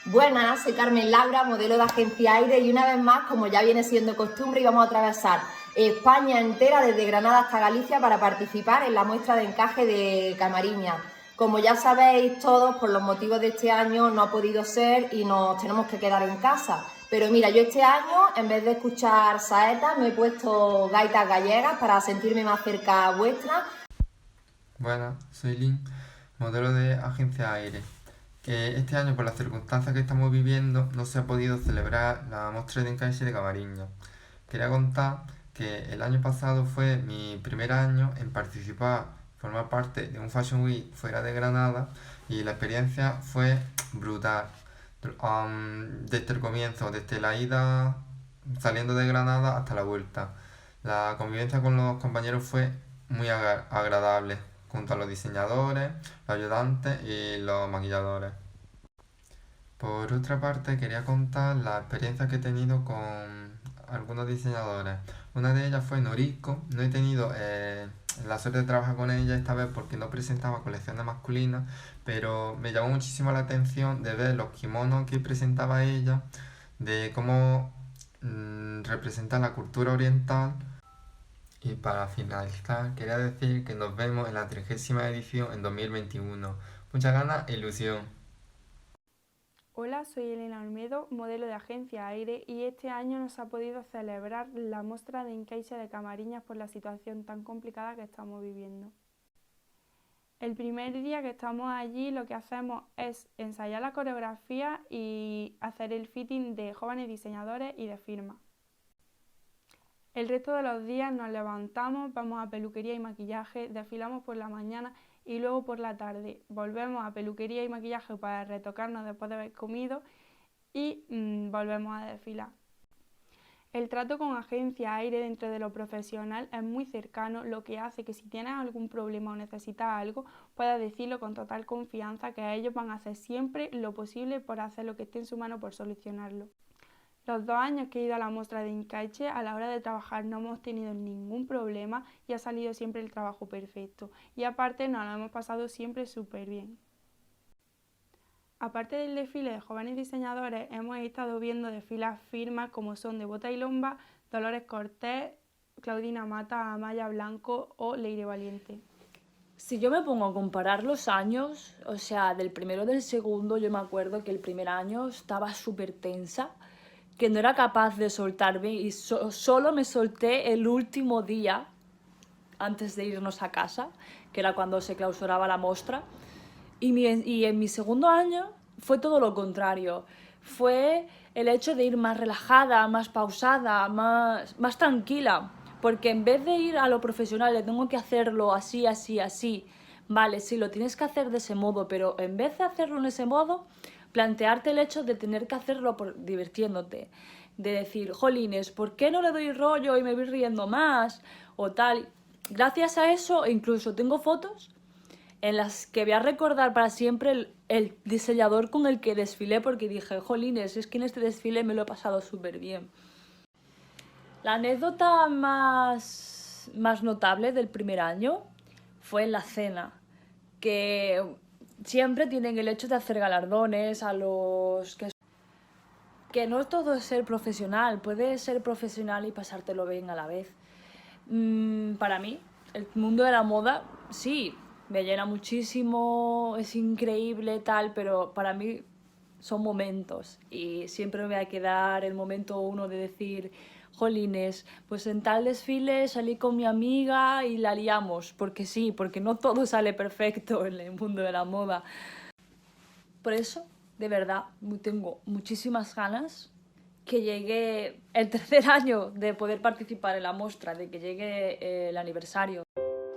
Buenas, soy Carmen Laura, modelo de agencia Aire, y una vez más, como ya viene siendo costumbre, íbamos a atravesar España entera desde Granada hasta Galicia para participar en la muestra de encaje de Camariñas. Como ya sabéis todos, por los motivos de este año no ha podido ser y nos tenemos que quedar en casa. Pero mira, yo este año, en vez de escuchar saetas, me he puesto gaitas gallegas para sentirme más cerca vuestra. Buenas, soy Lynn, modelo de agencia Aire. Que este año, por las circunstancias que estamos viviendo, no se ha podido celebrar la muestra de encaje de Camariñas. Quería contar que el año pasado fue mi primer año en participar, formar parte de un Fashion Week fuera de Granada, y la experiencia fue brutal. Desde el comienzo, desde la ida saliendo de Granada hasta la vuelta. La convivencia con los compañeros fue muy agradable, junto a los diseñadores, los ayudantes y los maquilladores. Por otra parte, quería contar la experiencia que he tenido con algunos diseñadores. Una de ellas fue Noriko. No he tenido la suerte de trabajar con ella esta vez porque no presentaba colecciones masculinas, pero me llamó muchísimo la atención de ver los kimonos que presentaba ella, de cómo representa la cultura oriental. Y para finalizar, quería decir que nos vemos en la 30ª edición en 2021. Muchas ganas e ilusión. Hola, soy Elena Olmedo, modelo de agencia Aire, y este año no se ha podido celebrar la muestra de encaixe de Camariñas por la situación tan complicada que estamos viviendo. El primer día que estamos allí lo que hacemos es ensayar la coreografía y hacer el fitting de jóvenes diseñadores y de firma. El resto de los días nos levantamos, vamos a peluquería y maquillaje, desfilamos por la mañana y luego por la tarde volvemos a peluquería y maquillaje para retocarnos después de haber comido y volvemos a desfilar. El trato con agencia Aire dentro de lo profesional es muy cercano, lo que hace que si tienes algún problema o necesitas algo, puedas decirlo con total confianza, que ellos van a hacer siempre lo posible por hacer lo que esté en su mano por solucionarlo. Los 2 años que he ido a la muestra de encaixe, a la hora de trabajar no hemos tenido ningún problema y ha salido siempre el trabajo perfecto. Y aparte nos lo hemos pasado siempre súper bien. Aparte del desfile de jóvenes diseñadores, hemos estado viendo desfiles firmas como son de Bota y Lomba, Dolores Cortés, Claudina Mata, Amaya Blanco o Leire Valiente. Si yo me pongo a comparar los años, o sea, del primero y del segundo, yo me acuerdo que el primer año estaba súper tensa, que no era capaz de soltarme y solo me solté el último día antes de irnos a casa, que era cuando se clausuraba la muestra. Y en mi segundo año fue todo lo contrario. Fue el hecho de ir más relajada, más pausada, más tranquila. Porque en vez de ir a lo profesional, le tengo que hacerlo así, así, así. Vale, sí, lo tienes que hacer de ese modo, pero en vez de hacerlo en ese modo, plantearte el hecho de tener que hacerlo divirtiéndote. De decir, jolines, ¿por qué no le doy rollo y me voy riendo más? O tal. Gracias a eso, incluso tengo fotos en las que voy a recordar para siempre el diseñador con el que desfilé, porque dije, jolines, es que en este desfile me lo he pasado súper bien. La anécdota más notable del primer año fue en la cena, que siempre tienen el hecho de hacer galardones a los que no todo es ser profesional, puedes ser profesional y pasártelo bien a la vez. Para mí, el mundo de la moda, sí, me llena muchísimo, es increíble tal, pero para mí son momentos y siempre me voy a quedar el momento uno de decir, jolines, pues en tal desfile salí con mi amiga y la liamos, porque sí, porque no todo sale perfecto en el mundo de la moda. Por eso, de verdad, tengo muchísimas ganas que llegue el tercer año de poder participar en la muestra, de que llegue el aniversario.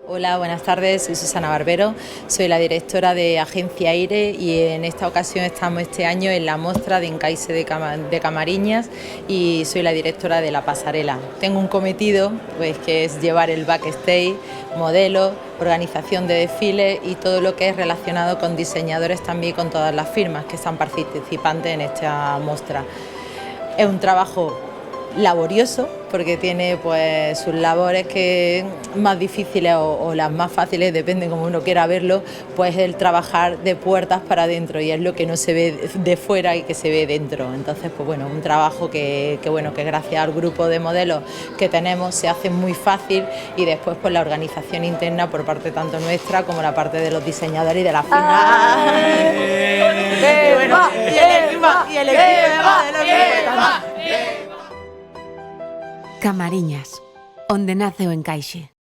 Hola, buenas tardes, soy Susana Barbero, soy la directora de Agencia Aire y en esta ocasión estamos este año en la muestra de encaixe de Camariñas y soy la directora de la pasarela. Tengo un cometido pues, que es llevar el backstage, modelo, organización de desfiles y todo lo que es relacionado con diseñadores también y con todas las firmas que están participantes en esta muestra. Es un trabajo laborioso porque tiene pues sus labores que más difíciles o las más fáciles, depende como uno quiera verlo, pues el trabajar de puertas para adentro, y es lo que no se ve de fuera y que se ve dentro. Entonces, pues bueno, un trabajo que gracias al grupo de modelos que tenemos se hace muy fácil, y después pues la organización interna por parte tanto nuestra como la parte de los diseñadores y de la final. Y el equipo de modelos. Camariñas, onde nace o encaixe.